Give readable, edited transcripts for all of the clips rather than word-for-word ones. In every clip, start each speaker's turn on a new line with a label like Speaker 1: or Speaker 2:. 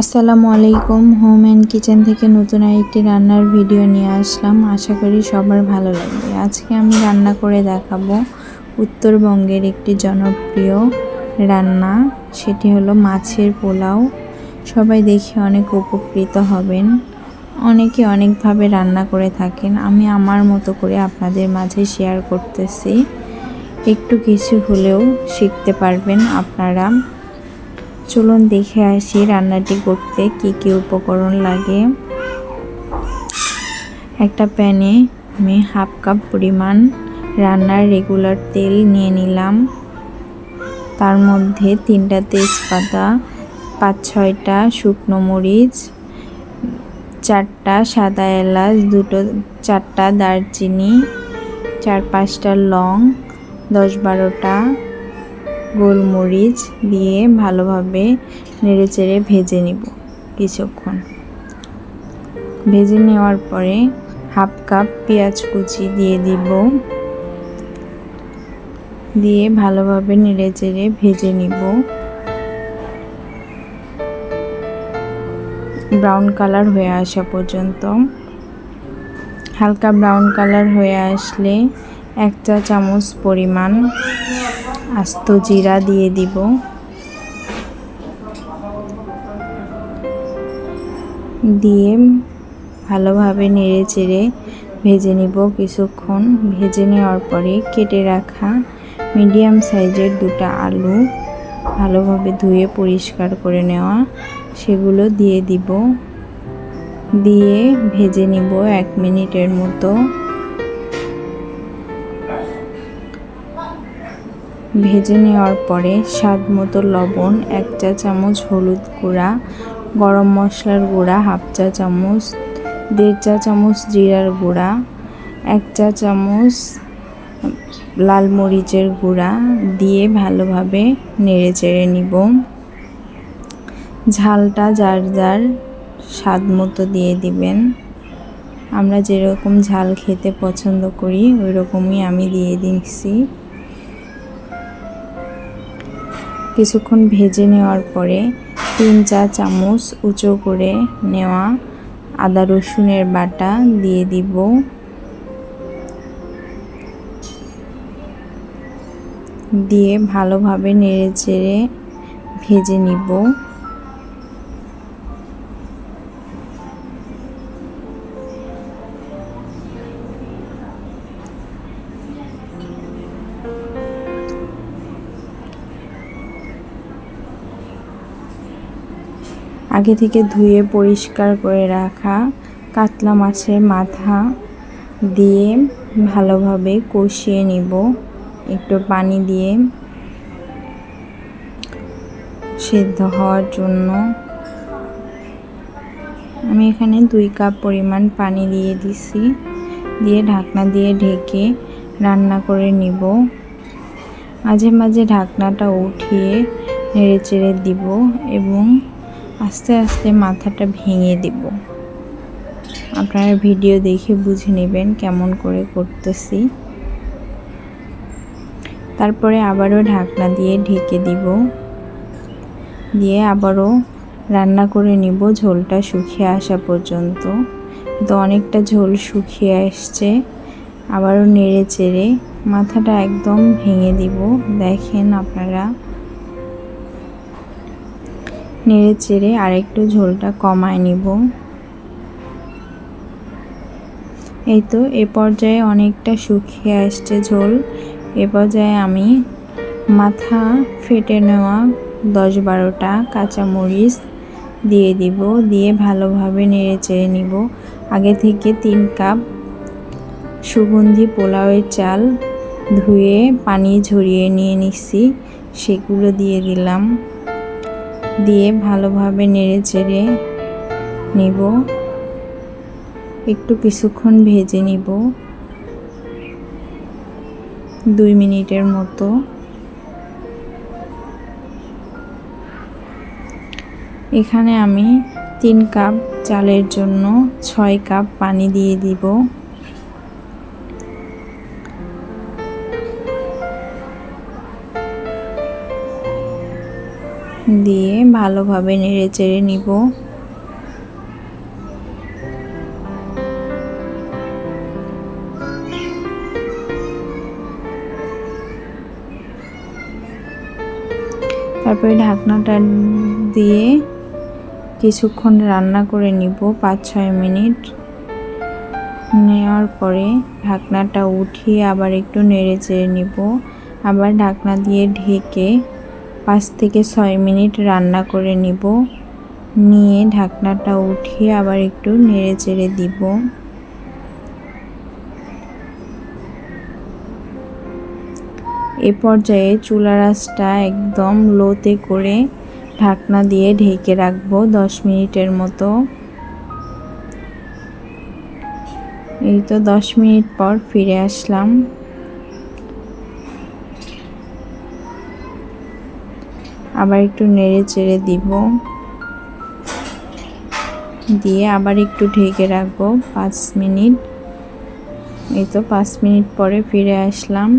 Speaker 1: আসসালামু আলাইকুম। Home and kitchen থেকে নতুন আরেকটি রান্নার ভিডিও নিয়ে আসলাম। আশা করি সবার ভালো লাগবে। আজকে আমি রান্না করে দেখাবো উত্তরবঙ্গের একটি জনপ্রিয় রান্না, সেটি হলো মাছের পোলাও। সবাই দেখে অনেক উপকৃত হবেন। অনেকে অনেকভাবে রান্না করে থাকেন, আমি আমার মতো করে আপনাদের মাঝে শেয়ার করতেছি। একটু কিছু হলেও শিখতে পারবেন আপনারা। চলুন দেখে আসি রান্নাটি করতে কি কি উপকরণ লাগে। একটা প্যানে আমি হাফ কাপ পরিমাণ রান্নার রেগুলার তেল নিয়ে নিলাম। তার মধ্যে 3টা তেজপাতা, 5-6টা শুকনো মরিচ, 4টা সাদা এলাচ, 4টা দারচিনি, 4-5টা লং, 10-12টা গোলমরিচ দিয়ে ভালোভাবে নেড়েচেড়ে ভেজে নিব। কিছুক্ষণ ভেজে নেওয়ার পরে হাফ কাপ পেঁয়াজ কুচি দিয়ে দিব, দিয়ে ভালোভাবে নেড়েচেড়ে ভেজে নিব ব্রাউন কালার হয়ে আসা পর্যন্ত। হালকা ব্রাউন কালার হয়ে আসলে 1 চা চামচ পরিমাণ আস্ত জিরা দিয়ে দিব। দিয়ে ভালোভাবে নেড়েচেড়ে ভেজে নিব কিছুক্ষণ। ভেজে নেওয়ার পরে কেটে রাখা মিডিয়াম সাইজের 2টা আলু ভালোভাবে ধুয়ে পরিষ্কার করে নেওয়া, সেগুলো দিয়ে দিব। দিয়ে ভেজে নিব 1 মিনিটের মতো। ভেজে নেওয়ার পরে স্বাদ মতো লবণ, 1 চা চামচ হলুদ গুঁড়া, গরম মশলার গুঁড়া হাফ চা চামচ, 1.5 চা চামচ জিরার গুঁড়া, 1 চা চামচ লাল মরিচের গুঁড়া দিয়ে ভালোভাবে নেড়েচেড়ে নিব। ঝালটা যার যার স্বাদ মতো দিয়ে দিবেন। আমরা যেরকম ঝাল খেতে পছন্দ করি ওই রকমই আমি দিয়ে দিচ্ছি। কিছুক্ষণ ভেজে নেওয়ার পরে 3 চা চামচ উঁচু করে নেওয়া আদা রসুনের বাটা দিয়ে দিব। দিয়ে ভালোভাবে নেড়েচেড়ে ভেজে নিব। আগে থেকে ধুয়ে পরিষ্কার করে রাখা কাতলা মাছের মাথা দিয়ে ভালোভাবে কষিয়ে নিব একটু পানি দিয়ে সেদ্ধ হওয়ার জন্য। আমি এখানে 2 কাপ পরিমাণ পানি দিয়ে দিছি। দিয়ে ঢাকনা দিয়ে ঢেকে রান্না করে নিব। মাঝে মাঝে ঢাকনাটা উঠিয়ে নেড়েচেড়ে দিব এবং আস্তে আস্তে মাথাটা ভেঙে দিব। আপনারা ভিডিও দেখে বুঝে নেবেন কেমন করে করতেছি। তারপরে আবারও ঢাকনা দিয়ে ঢেকে দিব। দিয়ে আবারও রান্না করে নিব ঝোলটা শুকিয়ে আসা পর্যন্ত। তো অনেকটা ঝোল শুকিয়ে আসছে। আবারও নেড়ে চেড়ে মাথাটা একদম ভেঙে দিব। দেখেন আপনারা, নেড়ে চেড়ে আরেকটু ঝোলটা কমায় নিব। এই তো এ পর্যায়ে অনেকটা শুকিয়ে আসছে ঝোল। এ পর্যায়ে আমি মাথা ফেটে নেওয়া 10-12টা কাঁচামরিচ দিয়ে দিব। দিয়ে ভালোভাবে নেড়ে চেড়ে নিব। আগে থেকে 3 কাপ সুগন্ধি পোলাওয়ের চাল ধুয়ে পানি ঝরিয়ে নিয়ে নিচ্ছি, সেগুলো দিয়ে দিলাম। দিয়ে ভালোভাবে নেড়ে চেড়ে নিব। একটু কিছুক্ষণ ভেজে নিব 2 মিনিটের মতো। এখানে আমি 3 কাপ চালের জন্য 6 কাপ পানি দিয়ে দিব। দিয়ে ভালোভাবে নেড়ে চেড়ে নিব। তারপরে ঢাকনাটা দিয়ে কিছুক্ষণ রান্না করে নিব, 5-6 মিনিট। নেওয়ার পরে ঢাকনাটা উঠিয়ে আবার একটু নেড়ে চেড়ে নিব। আবার ঢাকনা দিয়ে ঢেকে 5 থেকে 6 মিনিট রান্না করে নিব। নিয়ে ঢাকনাটা উঠিয়ে আবার একটু নেড়ে চেড়ে দিব। এ পর্যায়ে চুলার আঁচটা একদম লোতে করে ঢাকনা দিয়ে ঢেকে রাখবো 10 মিনিটের মতো। এই তো 10 মিনিট পর ফিরে আসলাম। আবার একটু নেড়ে চেড়ে দিব, দিয়ে আবার একটু ঢেকে রাখবো 5 মিনিট। এই তো 5 মিনিট পরে ফিরে আসলাম।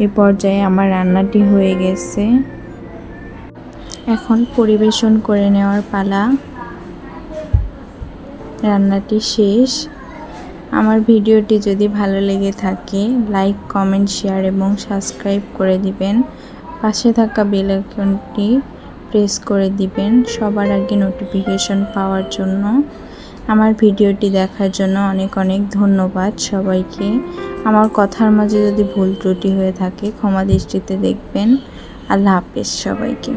Speaker 1: এ পর্যায়ে আমার রান্নাটি হয়ে গেছে। এখন পরিবেশন করে নেওয়ার পালা। রান্নাটি শেষ। আমার ভিডিওটি যদি ভালো লেগে থাকে লাইক, কমেন্ট, শেয়ার এবং সাবস্ক্রাইব করে দিবেন। পাশে থাকা বেল আইকনটি প্রেস করে দিবেন সবার আগে নোটিফিকেশন পাওয়ার জন্য। আমার ভিডিওটি দেখার জন্য অনেক অনেক ধন্যবাদ সবাইকে। আমার কথার মাঝে যদি ভুল ত্রুটি হয়ে থাকে ক্ষমা দৃষ্টিতে দেখবেন। আল্লাহ হাফেজ সবাইকে।